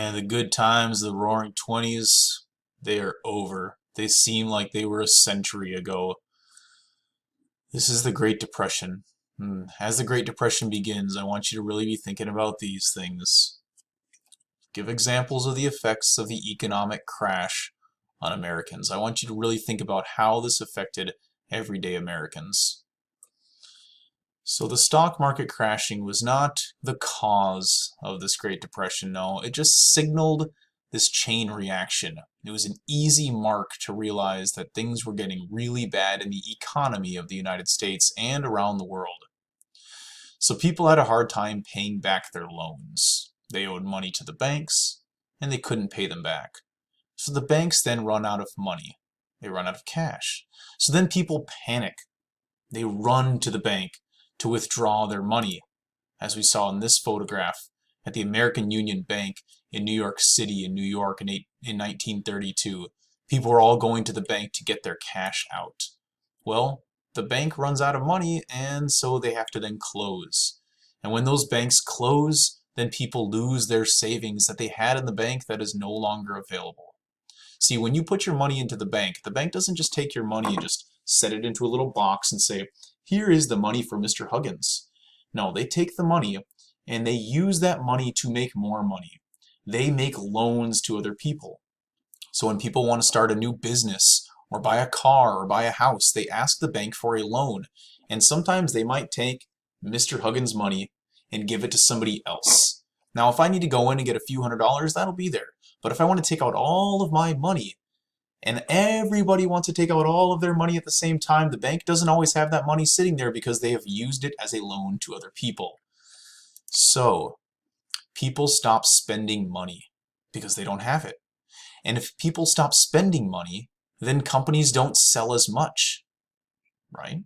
Man, the good times, the roaring 20s, they are over. They seem like they were a century ago. This is the Great Depression. As the Great Depression begins, I want you to really be thinking about these things. Give examples of the effects of the economic crash on Americans. I want you to really think about how this affected everyday Americans. So the stock market crashing was not the cause of this Great Depression, no. It just signaled this chain reaction. It was an easy mark to realize that things were getting really bad in the economy of the United States and around the world. So people had a hard time paying back their loans. They owed money to the banks, and they couldn't pay them back. So the banks then run out of money. They run out of cash. So then people panic. They run to the bank to withdraw their money, as we saw in this photograph at the American Union Bank in New York City in New York in 1932. People were all going to the bank to get their cash out. Well, the bank runs out of money, and so they have to then close. And when those banks close, then people lose their savings that they had in the bank that is no longer available. See, when you put your money into the bank doesn't just take your money and just set it into a little box and say, here is the money for Mr. Huggins. No, they take the money and they use that money to make more money. They make loans to other people. So when people want to start a new business or buy a car or buy a house, they ask the bank for a loan. And sometimes they might take Mr. Huggins' money and give it to somebody else. Now, if I need to go in and get a few $100s, that'll be there. But if I want to take out all of my money, and everybody wants to take out all of their money at the same time, the bank doesn't always have that money sitting there because they have used it as a loan to other people. So, people stop spending money because they don't have it. And if people stop spending money, then companies don't sell as much, right?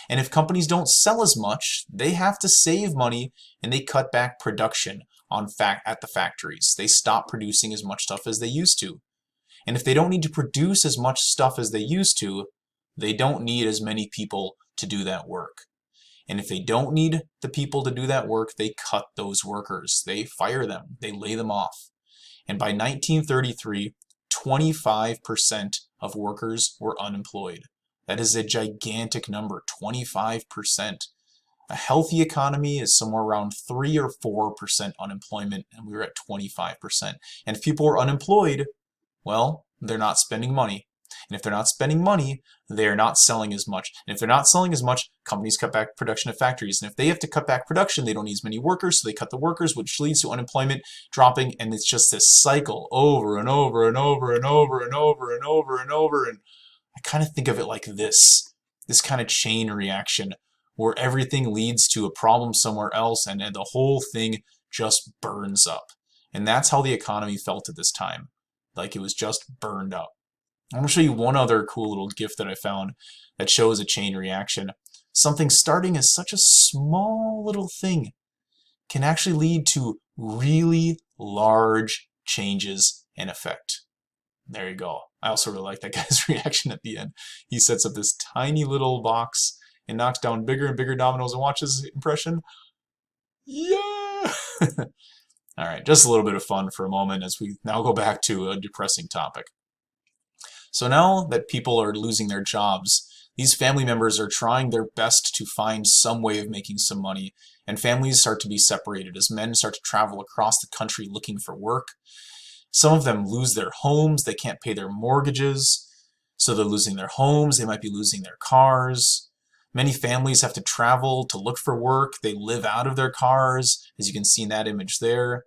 And if companies don't sell as much, they have to save money and they cut back production at the factories. They stop producing as much stuff as they used to. And if they don't need to produce as much stuff as they used to, they don't need as many people to do that work. And if they don't need the people to do that work, they cut those workers. They fire them. They lay them off. And by 1933, 25% of workers were unemployed. That is a gigantic number, 25%. A healthy economy is somewhere around 3 or 4% unemployment, and we were at 25%. And if people were unemployed, well, they're not spending money. And if they're not spending money, they're not selling as much. And if they're not selling as much, companies cut back production at factories. And if they have to cut back production, they don't need as many workers, so they cut the workers, which leads to unemployment dropping. And it's just this cycle over and over and over and over and over and over and over. And I kind of think of it like this kind of chain reaction where everything leads to a problem somewhere else and the whole thing just burns up. And that's how the economy felt at this time. Like it was just burned up. I want to show you one other cool little GIF that I found that shows a chain reaction. Something starting as such a small little thing can actually lead to really large changes in effect. There you go. I also really like that guy's reaction at the end. He sets up this tiny little box and knocks down bigger and bigger dominoes and watches his impression. Yeah! All right, just a little bit of fun for a moment as we now go back to a depressing topic. So now that people are losing their jobs, these family members are trying their best to find some way of making some money, and families start to be separated as men start to travel across the country looking for work. Some of them lose their homes, they can't pay their mortgages, so they're losing their homes, they might be losing their cars. Many families have to travel to look for work, they live out of their cars, as you can see in that image there.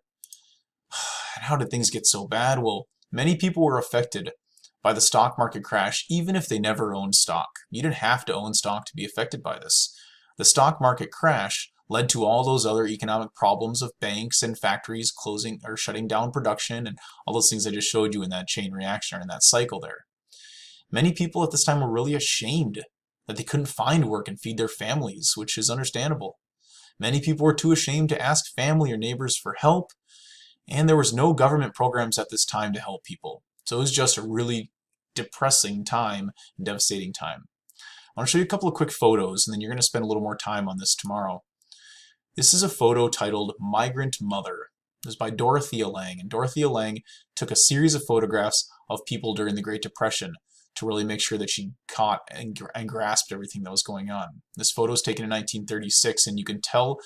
And how did things get so bad? Well, many people were affected by the stock market crash, even if they never owned stock. You didn't have to own stock to be affected by this. The stock market crash led to all those other economic problems of banks and factories closing or shutting down production and all those things I just showed you in that chain reaction or in that cycle there. Many people at this time were really ashamed that they couldn't find work and feed their families, which is understandable. Many people were too ashamed to ask family or neighbors for help, and there was no government programs at this time to help people. So it was just a really depressing time, devastating time. I want to show you a couple of quick photos, and then you're going to spend a little more time on this tomorrow. This is a photo titled Migrant Mother. It was by Dorothea Lange, and Dorothea Lange took a series of photographs of people during the Great Depression to really make sure that she caught and grasped everything that was going on. This photo was taken in 1936, and you can tell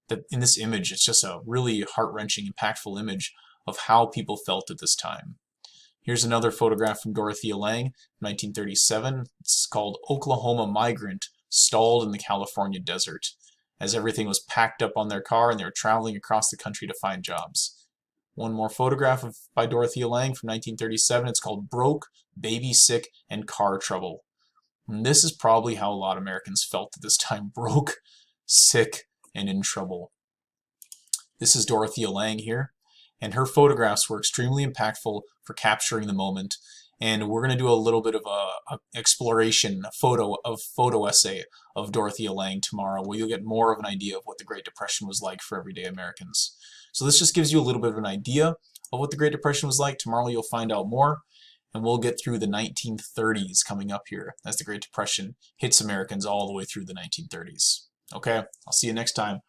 that in this image, it's just a really heart-wrenching, impactful image of how people felt at this time. Here's another photograph from Dorothea Lange, 1937. It's called "Oklahoma Migrant Stalled in the California Desert," as everything was packed up on their car and they were traveling across the country to find jobs. One more photograph by Dorothea Lange from 1937. It's called "Broke, Baby Sick, and Car Trouble." And this is probably how a lot of Americans felt at this time: broke, sick, and in trouble. This is Dorothea Lange here, and her photographs were extremely impactful for capturing the moment. And we're going to do a little bit of a exploration, a photo essay of Dorothea Lange tomorrow, where you'll get more of an idea of what the Great Depression was like for everyday Americans. So this just gives you a little bit of an idea of what the Great Depression was like. Tomorrow you'll find out more, and we'll get through the 1930s coming up here as the Great Depression hits Americans all the way through the 1930s. Okay, I'll see you next time.